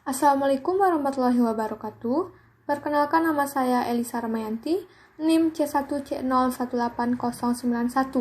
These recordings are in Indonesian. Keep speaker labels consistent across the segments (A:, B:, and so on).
A: Assalamualaikum warahmatullahi wabarakatuh. Perkenalkan, nama saya Elisa Ramayanti, NIM C1C018091.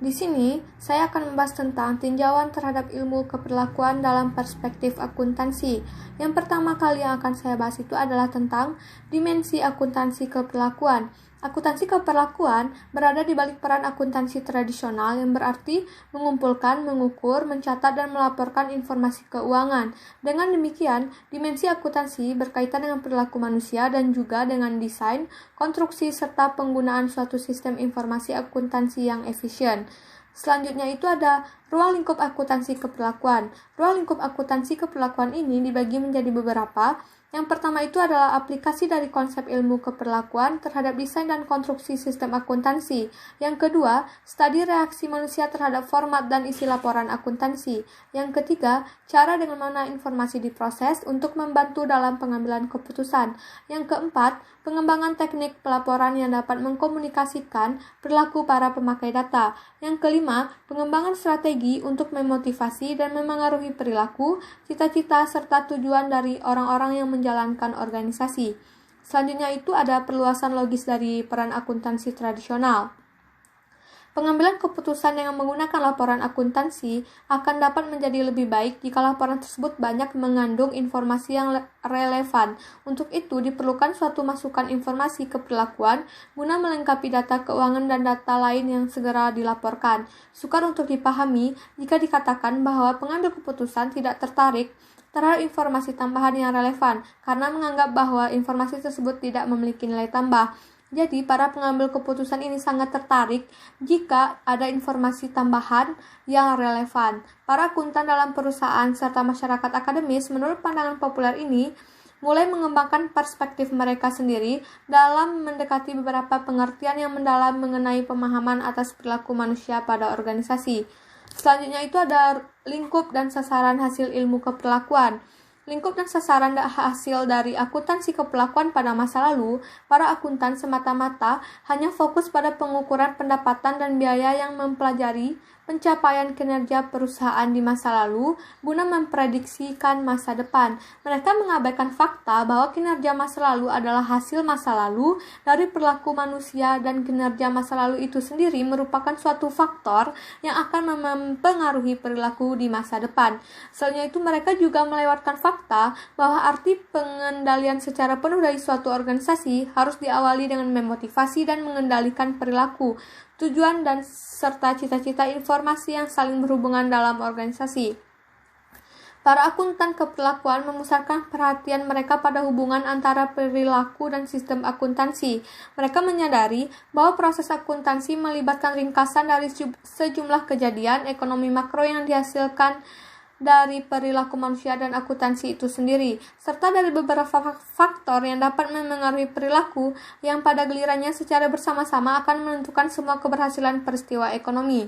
A: Di sini, saya akan membahas tentang tinjauan terhadap ilmu keperlakuan dalam perspektif akuntansi. Yang pertama kali yang akan saya bahas itu adalah tentang dimensi akuntansi keperlakuan. Akuntansi keperlakuan berada di balik peran akuntansi tradisional yang berarti mengumpulkan, mengukur, mencatat, dan melaporkan informasi keuangan. Dengan demikian, dimensi akuntansi berkaitan dengan perilaku manusia dan juga dengan desain, konstruksi, serta penggunaan suatu sistem informasi akuntansi yang efisien. Selanjutnya itu ada ruang lingkup akuntansi keperlakuan. Ruang lingkup akuntansi keperlakuan ini dibagi menjadi beberapa. Yang pertama itu adalah aplikasi dari konsep ilmu keperlakuan terhadap desain dan konstruksi sistem akuntansi. Yang kedua, studi reaksi manusia terhadap format dan isi laporan akuntansi. Yang ketiga, cara dengan mana informasi diproses untuk membantu dalam pengambilan keputusan. Yang keempat, pengembangan teknik pelaporan yang dapat mengkomunikasikan perilaku para pemakai data. Yang kelima, pengembangan strategi untuk memotivasi dan memengaruhi perilaku, cita-cita, serta tujuan dari orang-orang yang menjalankan organisasi. Selanjutnya itu ada perluasan logis dari peran akuntansi tradisional. Pengambilan keputusan dengan menggunakan laporan akuntansi akan dapat menjadi lebih baik jika laporan tersebut banyak mengandung informasi yang relevan. Untuk itu diperlukan suatu masukan informasi keperlakuan guna melengkapi data keuangan dan data lain yang segera dilaporkan. Sukar untuk dipahami jika dikatakan bahwa pengambil keputusan tidak tertarik terhadap informasi tambahan yang relevan karena menganggap bahwa informasi tersebut tidak memiliki nilai tambah. Jadi, para pengambil keputusan ini sangat tertarik jika ada informasi tambahan yang relevan. Para akuntan dalam perusahaan serta masyarakat akademis, menurut pandangan populer ini, mulai mengembangkan perspektif mereka sendiri dalam mendekati beberapa pengertian yang mendalam mengenai pemahaman atas perilaku manusia pada organisasi. Selanjutnya itu ada lingkup dan sasaran hasil ilmu keperlakuan. Lingkup dan sasaran hasil dari akuntansi keperlakuan pada masa lalu, para akuntan semata-mata hanya fokus pada pengukuran pendapatan dan biaya yang mempelajari pencapaian kinerja perusahaan di masa lalu guna memprediksikan masa depan. Mereka mengabaikan fakta bahwa kinerja masa lalu adalah hasil masa lalu dari perilaku manusia dan kinerja masa lalu itu sendiri merupakan suatu faktor yang akan mempengaruhi perilaku di masa depan. Selanjutnya itu mereka juga melewatkan fakta bahwa arti pengendalian secara penuh dari suatu organisasi harus diawali dengan memotivasi dan mengendalikan perilaku, tujuan dan serta cita-cita informasi yang saling berhubungan dalam organisasi. Para akuntan keperlakuan memusatkan perhatian mereka pada hubungan antara perilaku dan sistem akuntansi. Mereka menyadari bahwa proses akuntansi melibatkan ringkasan dari sejumlah kejadian ekonomi makro yang dihasilkan dari perilaku manusia dan akuntansi itu sendiri, serta dari beberapa faktor yang dapat memengaruhi perilaku yang pada gilirannya secara bersama-sama akan menentukan semua keberhasilan peristiwa ekonomi.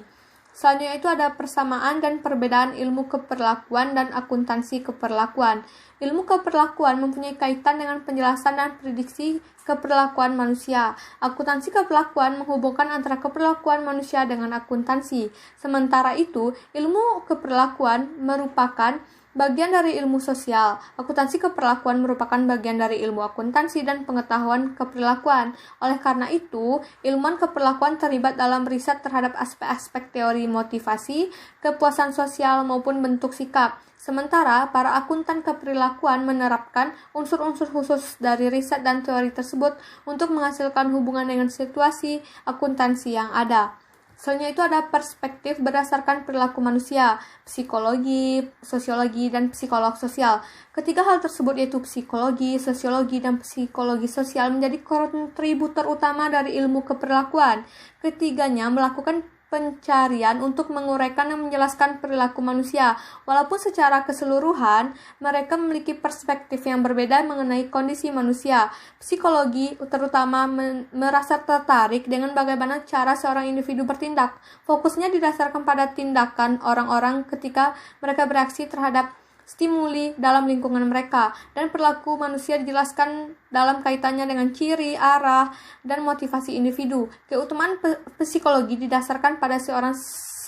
A: Selanjutnya itu ada persamaan dan perbedaan ilmu keperlakuan dan akuntansi keperlakuan. Ilmu keperlakuan mempunyai kaitan dengan penjelasan dan prediksi keperlakuan manusia. Akuntansi keperlakuan menghubungkan antara keperlakuan manusia dengan akuntansi. Sementara itu, ilmu keperlakuan merupakan bagian dari ilmu sosial. Akuntansi keperlakuan merupakan bagian dari ilmu akuntansi dan pengetahuan keperlakuan. Oleh karena itu, ilmuwan keperlakuan terlibat dalam riset terhadap aspek-aspek teori motivasi, kepuasan sosial maupun bentuk sikap. Sementara para akuntan keperilakuan menerapkan unsur-unsur khusus dari riset dan teori tersebut untuk menghasilkan hubungan dengan situasi akuntansi yang ada. Selanjutnya itu ada perspektif berdasarkan perilaku manusia, psikologi, sosiologi, dan psikolog sosial. Ketiga hal tersebut yaitu psikologi, sosiologi, dan psikologi sosial menjadi kontributor utama dari ilmu keperlakuan. Ketiganya melakukan pencarian untuk menguraikan dan menjelaskan perilaku manusia. Walaupun secara keseluruhan mereka memiliki perspektif yang berbeda mengenai kondisi manusia. Psikologi terutama merasa tertarik dengan bagaimana cara seorang individu bertindak. Fokusnya didasarkan pada tindakan orang-orang ketika mereka bereaksi terhadap stimuli dalam lingkungan mereka, dan perilaku manusia dijelaskan dalam kaitannya dengan ciri, arah, dan motivasi individu. Keutamaan psikologi didasarkan pada seorang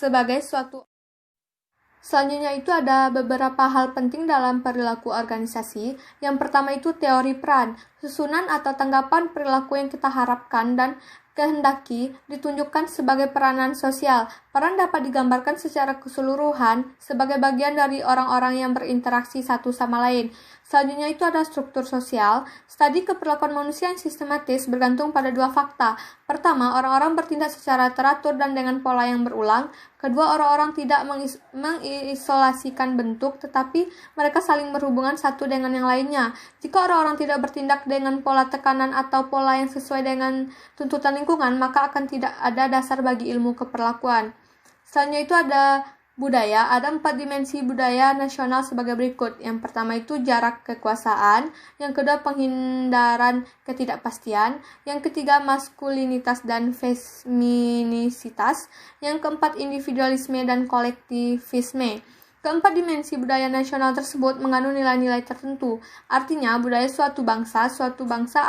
A: sebagai suatu Selanjutnya itu ada beberapa hal penting dalam perilaku organisasi. Yang pertama itu teori peran, susunan atau tanggapan perilaku yang kita harapkan dan kehendaki ditunjukkan sebagai peranan sosial. Peran dapat digambarkan secara keseluruhan sebagai bagian dari orang-orang yang berinteraksi satu sama lain. Selanjutnya itu ada struktur sosial. Studi keperlakuan manusia yang sistematis bergantung pada dua fakta. Pertama, orang-orang bertindak secara teratur dan dengan pola yang berulang. Kedua, orang-orang tidak mengisolasikan bentuk, tetapi mereka saling berhubungan satu dengan yang lainnya. Jika orang-orang tidak bertindak dengan pola tekanan atau pola yang sesuai dengan tuntutan lingkungan, maka akan tidak ada dasar bagi ilmu keperlakuan. Selanjutnya itu ada budaya. Ada 4 dimensi budaya nasional sebagai berikut. Yang pertama itu jarak kekuasaan, yang kedua penghindaran ketidakpastian, yang ketiga maskulinitas dan feminisitas, yang keempat individualisme dan kolektivisme. Keempat dimensi budaya nasional tersebut mengandung nilai-nilai tertentu. Artinya, budaya suatu bangsa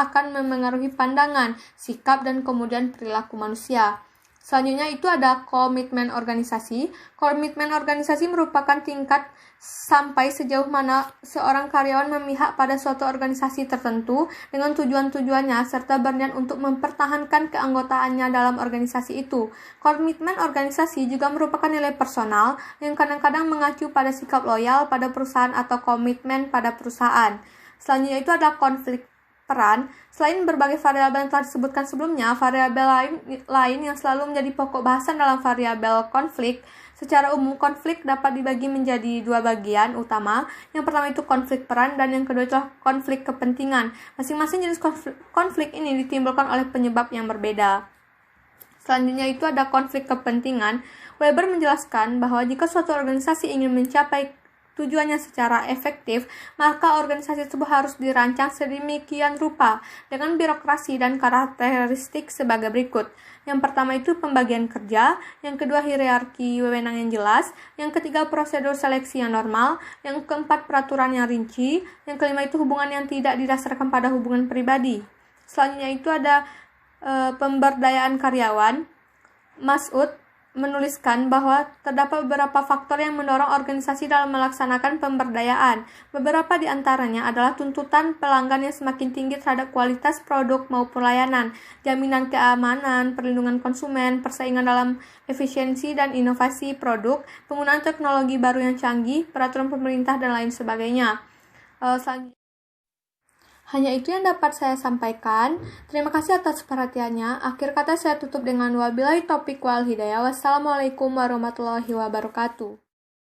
A: akan memengaruhi pandangan, sikap, dan kemudian perilaku manusia. Selanjutnya itu ada komitmen organisasi. Komitmen organisasi merupakan tingkat sampai sejauh mana seorang karyawan memihak pada suatu organisasi tertentu dengan tujuan-tujuannya serta berniat untuk mempertahankan keanggotaannya dalam organisasi itu. Komitmen organisasi juga merupakan nilai personal yang kadang-kadang mengacu pada sikap loyal pada perusahaan atau komitmen pada perusahaan. Selanjutnya itu ada konflik peran. Selain berbagai variabel yang telah disebutkan sebelumnya, variabel lain yang selalu menjadi pokok bahasan dalam variabel konflik. Secara umum, konflik dapat dibagi menjadi 2 bagian utama. Yang pertama itu konflik peran dan yang kedua adalah konflik kepentingan. Masing-masing jenis konflik ini ditimbulkan oleh penyebab yang berbeda. Selanjutnya itu ada konflik kepentingan. Weber menjelaskan bahwa jika suatu organisasi ingin mencapai tujuannya secara efektif, maka organisasi tersebut harus dirancang sedemikian rupa dengan birokrasi dan karakteristik sebagai berikut. Yang pertama itu pembagian kerja, yang kedua hierarki wewenang yang jelas, yang ketiga prosedur seleksi yang normal, yang keempat peraturan yang rinci, yang kelima itu hubungan yang tidak didasarkan pada hubungan pribadi. Selanjutnya itu ada pemberdayaan karyawan. Mas'ud menuliskan bahwa terdapat beberapa faktor yang mendorong organisasi dalam melaksanakan pemberdayaan. Beberapa di antaranya adalah tuntutan pelanggan yang semakin tinggi terhadap kualitas produk maupun layanan, jaminan keamanan, perlindungan konsumen, persaingan dalam efisiensi dan inovasi produk, penggunaan teknologi baru yang canggih, peraturan pemerintah, dan lain sebagainya. Hanya itu yang dapat saya sampaikan. Terima kasih atas perhatiannya. Akhir kata saya tutup dengan wabillahi taufiq wal hidayah. Wassalamualaikum warahmatullahi wabarakatuh.